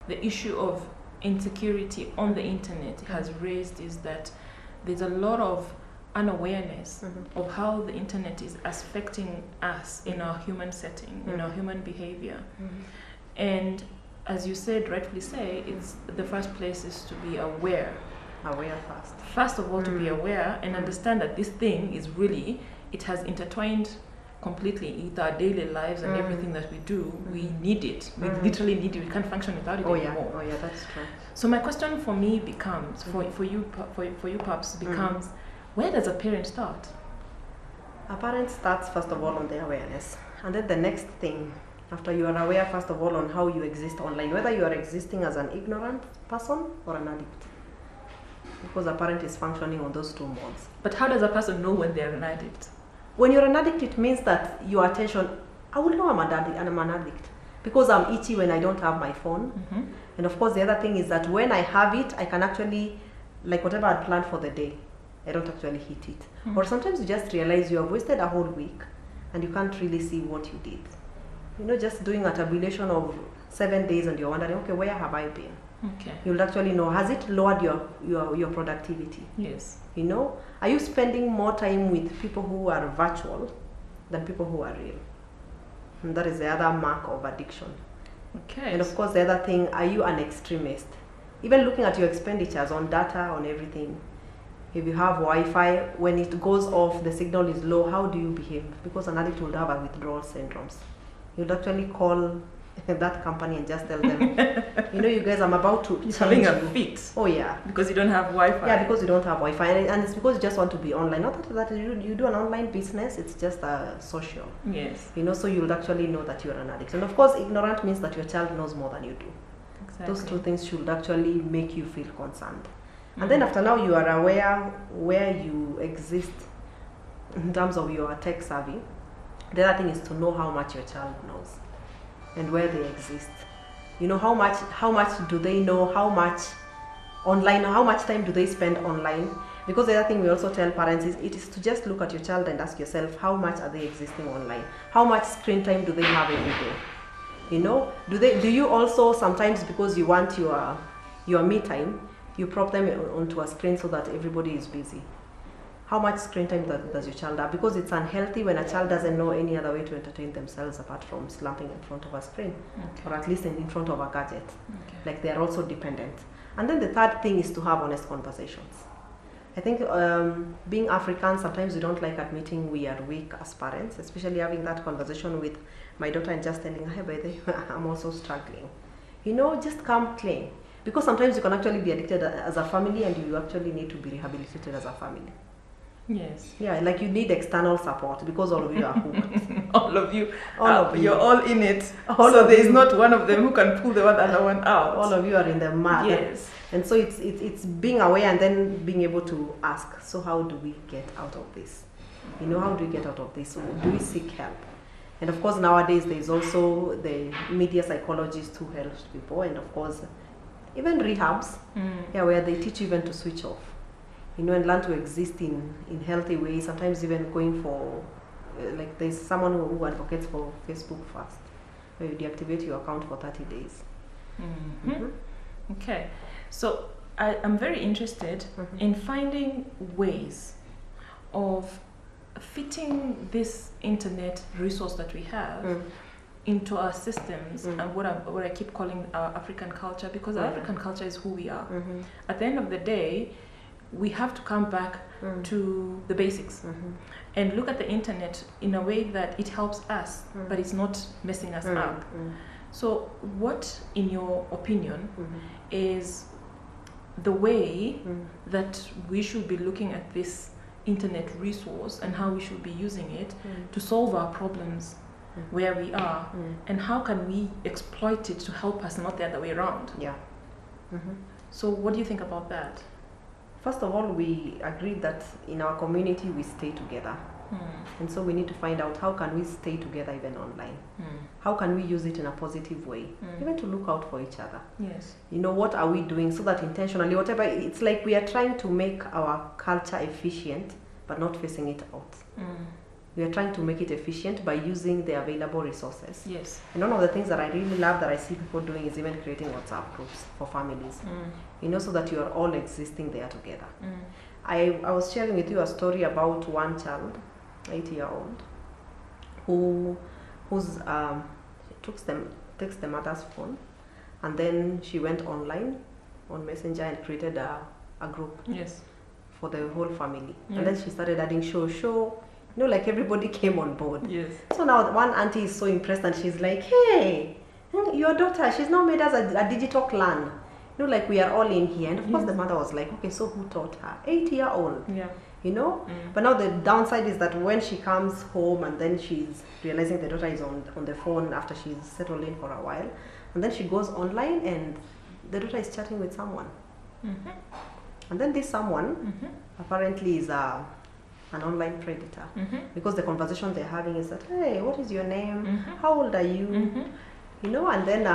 the issue of insecurity on the internet has raised is that there's a lot of unawareness of how the internet is affecting us in our human setting, in our human behavior. And as you said, rightfully say, it's the first place is to be aware. Aware first. First of all, to be aware and understand that this thing is really, it has intertwined completely with our daily lives and everything that we do. We need it. We literally need it. We can't function without it anymore. Oh yeah, that's true. So my question for me becomes, for you Paps, becomes, where does a parent start? A parent starts first of all on the awareness, and then the next thing, after you are aware first of all on how you exist online, whether you are existing as an ignorant person or an addict, because a parent is functioning on those two modes. But how does a person know when they're an addict? When you're an addict, it means that your attention, I will know I'm an addict because I'm itchy when I don't have my phone. And of course the other thing is that when I have it, I can actually, like whatever I planned for the day, I don't actually hit it. Or sometimes you just realize you have wasted a whole week and you can't really see what you did. You know, just doing a tabulation of 7 days and you're wondering, okay, where have I been? Okay. You'll actually know, has it lowered your productivity? Yes. You know, are you spending more time with people who are virtual than people who are real? And that is the other mark of addiction. Okay. And of course the other thing, are you an extremist? Even looking at your expenditures on data, on everything. If you have Wi-Fi, when it goes off, the signal is low, how do you behave? Because an addict will have a withdrawal syndromes. You'll actually call that company and just tell them, you know, you guys, I'm about to You're having a fit. Oh yeah. Because you don't have Wi-Fi. Yeah, because you don't have Wi-Fi. And it's because you just want to be online. Not that you do an online business, it's just a social. Yes. You know, so you'll actually know that you're an addict. And of course, ignorant means that your child knows more than you do. Exactly. Those two things should actually make you feel concerned. And then after now you are aware where you exist in terms of your tech savvy. The other thing is to know how much your child knows and where they exist. You know, how much do they know, how much online, how much time do they spend online? Because the other thing we also tell parents is it is to just look at your child and ask yourself, how much are they existing online? How much screen time do they have every day? You know, do you also sometimes, because you want your me time, you prop them onto a screen so that everybody is busy? How much screen time does your child have? Because it's unhealthy when a child doesn't know any other way to entertain themselves apart from slumping in front of a screen, or at least in front of a gadget. Like they are also dependent. And then the third thing is to have honest conversations. I think being African, sometimes we don't like admitting we are weak as parents, especially having that conversation with my daughter and just telling her, hey, by the way, I'm also struggling. You know, just come clean. Because sometimes you can actually be addicted as a family and you actually need to be rehabilitated as a family. Yes. Yeah, like you need external support because all of you are hooked. all of you. All You're all in it. So there is not one of them who can pull the other one out. All of you are in the mud. Yes. And so it's being aware and then being able to ask, so how do we get out of this? You know, how do we get out of this? Do we seek help? And of course nowadays there's also the media psychologists who help people, and of course even rehabs, where they teach you even to switch off. You know, and learn to exist in healthy ways, sometimes even going for, like there's someone who advocates for Facebook Fast, where you deactivate your account for 30 days. Okay, so I'm very interested in finding ways of fitting this internet resource that we have into our systems and what I keep calling our African culture, because our African culture is who we are. At the end of the day, we have to come back to the basics and look at the internet in a way that it helps us, but it's not messing us up. So what, in your opinion, is the way that we should be looking at this internet resource and how we should be using it to solve our problems where we are, and how can we exploit it to help us, not the other way around? Yeah. So what do you think about that? First of all, we agreed that in our community we stay together. And so we need to find out how can we stay together even online. How can we use it in a positive way, even to look out for each other. Yes. You know, what are we doing so that intentionally, whatever, it's like we are trying to make our culture efficient, but not facing it out. we are trying to make it efficient by using the available resources. Yes. And one of the things that I really love that I see people doing is even creating WhatsApp groups for families, so that you are all existing there together. I was sharing with you a story about one child, 8-year-old, who's takes the mother's phone, and then she went online on Messenger and created a group. Yes. For the whole family. And then she started adding show. Like everybody came on board. Yes. So now one auntie is so impressed and she's like, hey, your daughter, she's now made us a digital clan. Like we are all in here. And of course the mother was like, okay, so who taught her? 8-year-old. Yeah. But now the downside is that when she comes home and then she's realizing the daughter is on the phone after she's settled in for a while, and then she goes online and the daughter is chatting with someone. And then this someone apparently is an online predator, because the conversation they're having is that, hey, what is your name? How old are you? And then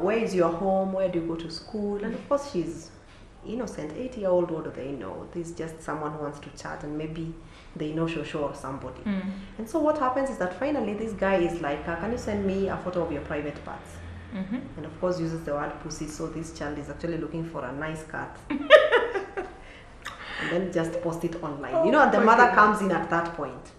where is your home? Where do you go to school? And of course she's innocent, 8-year-old. What do they know? This is just someone who wants to chat, and maybe they know Shosho or somebody. And so what happens is that finally this guy is like, can you send me a photo of your private parts? And of course uses the word pussy, so this child is actually looking for a nice cat. And then just post it online. And the mother comes in at that point.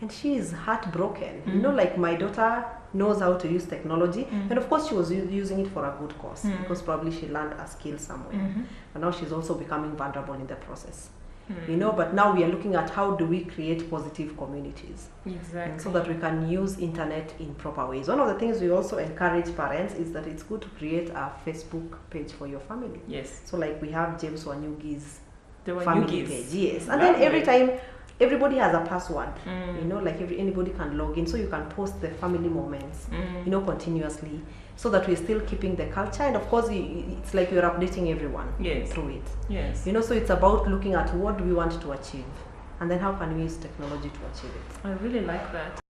And she is heartbroken. Like my daughter knows how to use technology. And of course she was using it for a good cause, because probably she learned a skill somewhere. But now she's also becoming vulnerable in the process. But now we are looking at how do we create positive communities. Exactly. So that we can use internet in proper ways. One of the things we also encourage parents is that it's good to create a Facebook page for your family. Yes. So like we have James Wanyugi's The family page. Yes. And then every time everybody has a password. Like anybody can log in, so you can post the family moments, continuously, so that we're still keeping the culture. And of course it's like you're updating everyone through it. Yes. So it's about looking at what do we want to achieve, and then how can we use technology to achieve it. I really like that.